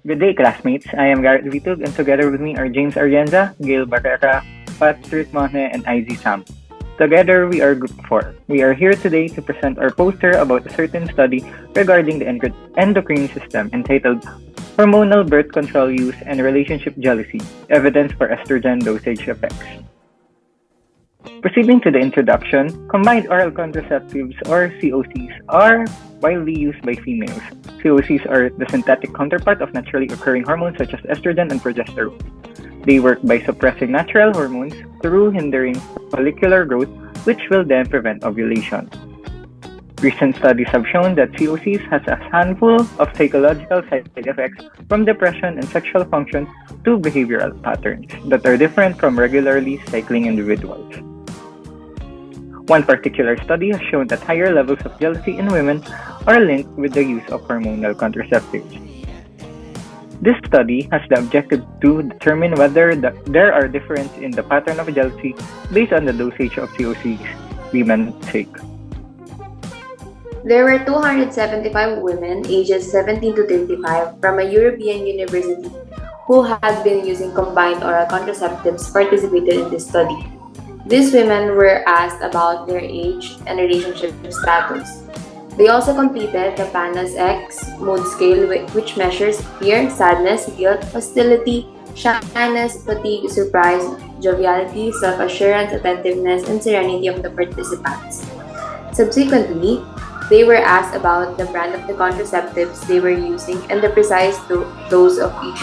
Good day, classmates. I am Garrett Vitug, and together with me are James Arienza, Gail Barrera, Patrick Monge, and Izzy Sam. Together, we are Group 4. We are here today to present our poster about a certain study regarding the endocrine system entitled Hormonal Birth Control Use and Relationship Jealousy, Evidence for Estrogen Dosage Effects. Proceeding to the introduction, combined oral contraceptives or COCs are widely used by females. COCs are the synthetic counterpart of naturally occurring hormones such as estrogen and progesterone. They work by suppressing natural hormones through hindering follicular growth, which will then prevent ovulation. Recent studies have shown that COCs has a handful of psychological side effects from depression and sexual function to behavioral patterns that are different from regularly cycling individuals. One particular study has shown that higher levels of jealousy in women are linked with the use of hormonal contraceptives. This study has the objective to determine whether there are differences in the pattern of jealousy based on the dosage of COCs women take. There were 275 women ages 17 to 25 from a European university who had been using combined oral contraceptives participated in this study. These women were asked about their age and relationship status. They also completed the PANAS X mood scale, which measures fear, sadness, guilt, hostility, shyness, fatigue, surprise, joviality, self-assurance, attentiveness, and serenity of the participants. Subsequently, they were asked about the brand of the contraceptives they were using and the precise dose of each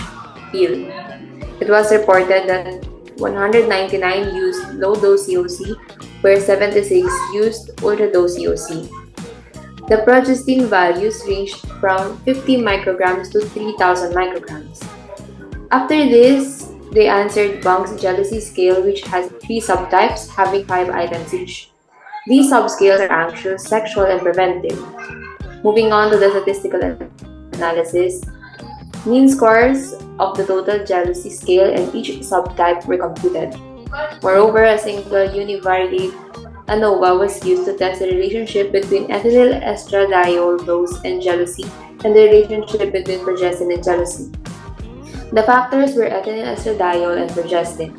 pill. It was reported that 199 used low-dose COC, where 76 used ultra-dose COC. The progestin values ranged from 50 micrograms to 3,000 micrograms. After this, they answered Bung's jealousy scale, which has 3 subtypes having 5 items each. These subscales are anxious, sexual, and preventive. Moving on to the statistical analysis, mean scores of the total jealousy scale and each subtype were computed. Moreover, a single univariate ANOVA was used to test the relationship between ethinyl estradiol dose and jealousy and the relationship between progestin and jealousy. The factors were ethinyl estradiol and progestin.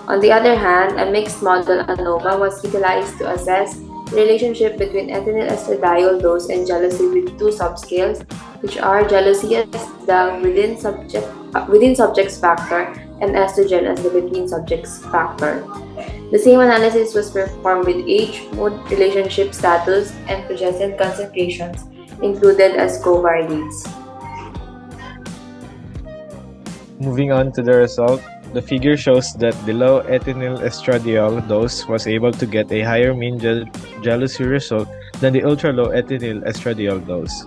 On the other hand, a mixed model ANOVA was utilized to assess the relationship between ethinyl estradiol dose and jealousy with 2 subscales, which are jealousy as the within subjects factor and estrogen as the between subjects factor. The same analysis was performed with age, mood, relationship status, and progestin concentrations included as covariates. Moving on to the result, the figure shows that the low ethinyl estradiol dose was able to get a higher mean jealousy result than the ultra-low ethinyl estradiol dose.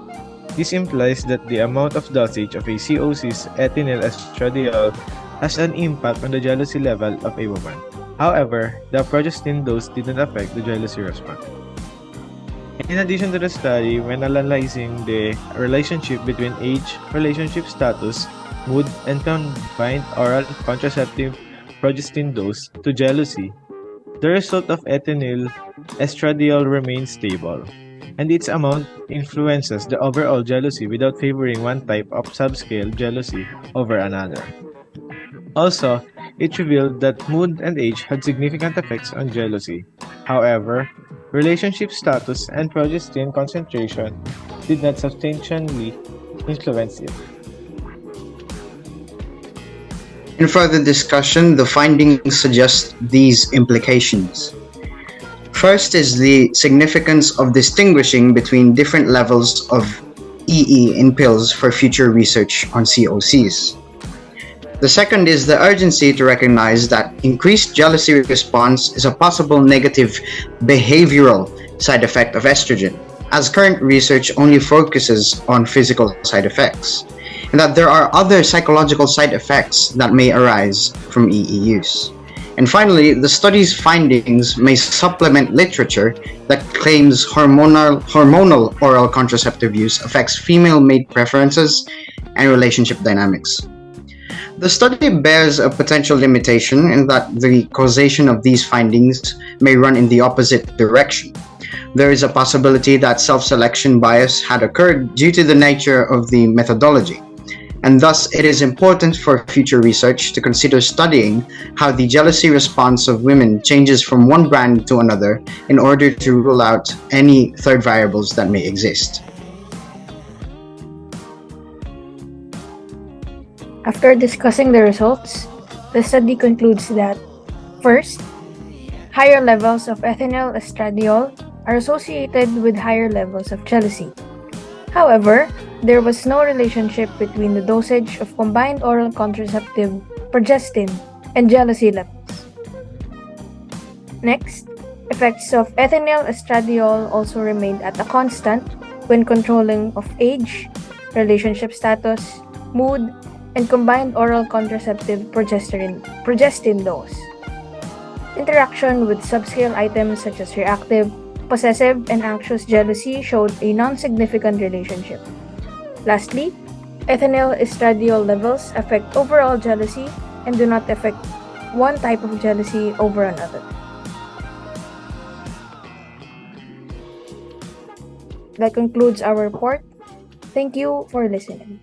This implies that the amount of dosage of a COC's ethinyl estradiol has an impact on the jealousy level of a woman. However, the progestin dose didn't affect the jealousy response. In addition to the study, when analyzing the relationship between age, relationship status, mood, and combined oral contraceptive progestin dose to jealousy, the result of ethinyl estradiol remains stable, and its amount influences the overall jealousy without favoring one type of subscale jealousy over another. Also, it revealed that mood and age had significant effects on jealousy. However, relationship status and progestin concentration did not substantially influence it. In further discussion, the findings suggest these implications. First is the significance of distinguishing between different levels of EE in pills for future research on COCs. The second is the urgency to recognize that increased jealousy response is a possible negative behavioral side effect of estrogen, as current research only focuses on physical side effects, and that there are other psychological side effects that may arise from EE use. And finally, the study's findings may supplement literature that claims hormonal oral contraceptive use affects female mate preferences and relationship dynamics. The study bears a potential limitation in that the causation of these findings may run in the opposite direction. There is a possibility that self-selection bias had occurred due to the nature of the methodology. and thus it is important for future research to consider studying how the jealousy response of women changes from one brand to another in order to rule out any third variables that may exist. After discussing the results, the study concludes that, first, higher levels of ethinyl estradiol are associated with higher levels of jealousy. However, there was no relationship between the dosage of combined oral contraceptive progestin and jealousy levels. Next, effects of ethinyl estradiol also remained at a constant when controlling of age, relationship status, mood, and combined oral contraceptive progestin dose. Interaction with subscale items such as reactive, possessive, and anxious jealousy showed a non-significant relationship. Lastly, ethinyl estradiol levels affect overall jealousy and do not affect one type of jealousy over another. That concludes our report. Thank you for listening.